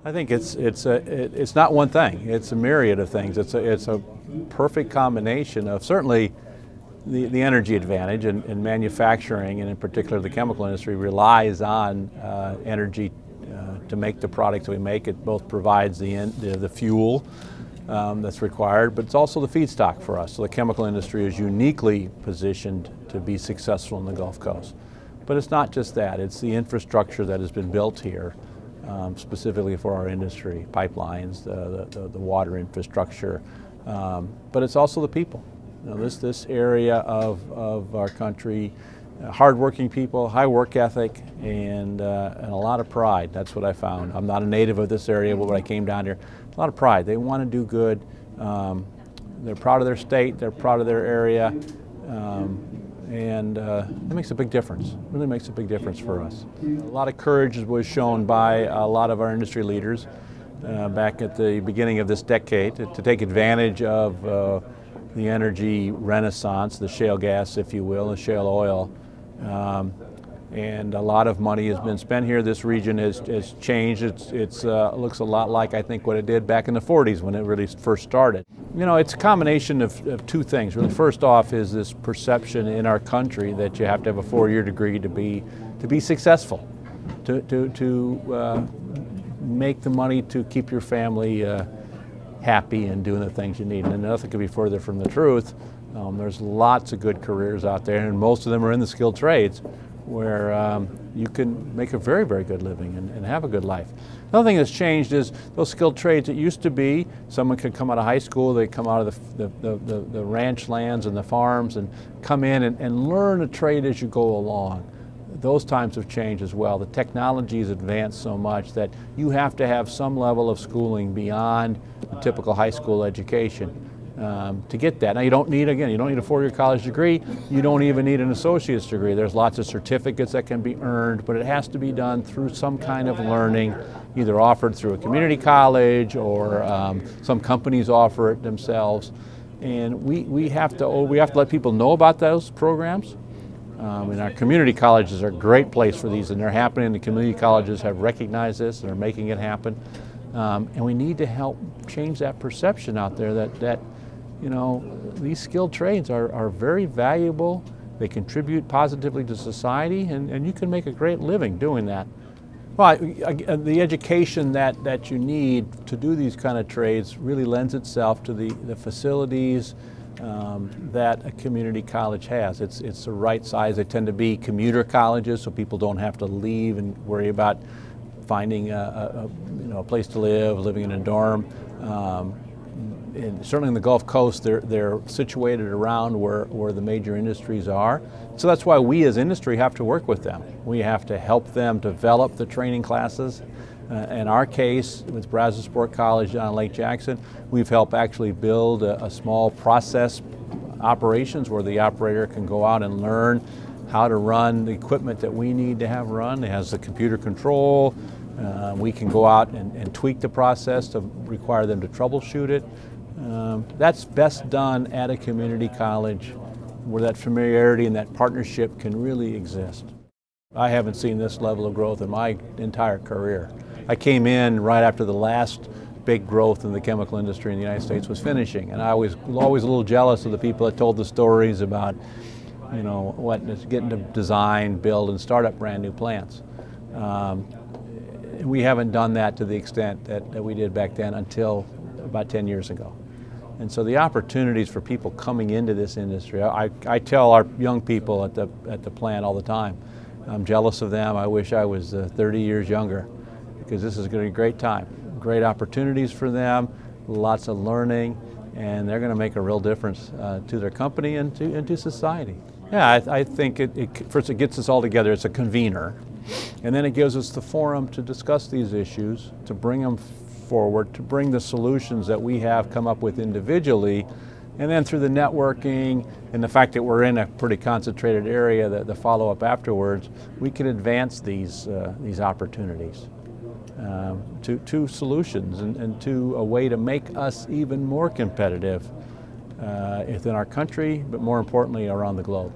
I think it's not one thing. It's a myriad of things. It's a perfect combination of certainly the energy advantage, and manufacturing, and in particular the chemical industry, relies on energy to make the products we make. It both provides the fuel that's required, but it's also the feedstock for us. So the chemical industry is uniquely positioned to be successful in the Gulf Coast. But it's not just that, it's the infrastructure that has been built here specifically for our industry, pipelines, the water infrastructure, but it's also the people. You know, this area of our country, hardworking people, high work ethic, and a lot of pride. That's what I found. I'm not a native of this area, but when I came down here, a lot of pride. They want to do good. They're proud of their state. They're proud of their area. And it makes a big difference, really makes a big difference for us. A lot of courage was shown by a lot of our industry leaders back at the beginning of this decade to take advantage of the energy renaissance, the shale gas, if you will, the shale oil. And a lot of money has been spent here. This region has changed. It looks a lot like, I think, what it did back in the 40s when it really first started. You know, it's a combination of two things, really. First off is this perception in our country that you have to have a 4-year degree to be successful, to make the money to keep your family happy and doing the things you need. And nothing could be further from the truth. There's lots of good careers out there, and most of them are in the skilled trades, where you can make a very, very good living and have a good life. Another thing that's changed is those skilled trades. It used to be someone could come out of high school, they come out of the ranch lands and the farms and come in and learn a trade as you go along. Those times have changed as well. The technology has advanced so much that you have to have some level of schooling beyond the typical high school education to get that. Now you don't need a 4-year college degree. You don't even need an associate's degree. There's lots of certificates that can be earned, but it has to be done through some kind of learning, either offered through a community college or some companies offer it themselves. And we have to let people know about those programs. And our community colleges are a great place for these, and they're happening. The community colleges have recognized this and are making it happen. And we need to help change that perception out there that you know, these skilled trades are very valuable. They contribute positively to society, and you can make a great living doing that. Well, the education that you need to do these kind of trades really lends itself to the facilities that a community college has. It's the right size. They tend to be commuter colleges, so people don't have to leave and worry about finding a place to live, living in a dorm. And certainly in the Gulf Coast, they're situated around where the major industries are. So that's why we as industry have to work with them. We have to help them develop the training classes. In our case, with Brazos Sport College down in Lake Jackson, we've helped actually build a small process operations where the operator can go out and learn how to run the equipment that we need to have run. It has the computer control. We can go out and tweak the process to require them to troubleshoot it. That's best done at a community college where that familiarity and that partnership can really exist. I haven't seen this level of growth in my entire career. I came in right after the last big growth in the chemical industry in the United States was finishing, and I was always a little jealous of the people that told the stories about, you know, what it's getting to design, build, and start up brand new plants. We haven't done that to the extent that we did back then until about 10 years ago. And so the opportunities for people coming into this industry, I tell our young people at the plant all the time, I'm jealous of them. I wish I was 30 years younger, because this is going to be a great time. Great opportunities for them, lots of learning, and they're going to make a real difference to their company and to society. Yeah, I think first it gets us all together. It's a convener. And then it gives us the forum to discuss these issues, to bring them forward, to bring the solutions that we have come up with individually, and then through the networking and the fact that we're in a pretty concentrated area, the follow-up afterwards, we can advance these opportunities to solutions and to a way to make us even more competitive within our country, but more importantly around the globe.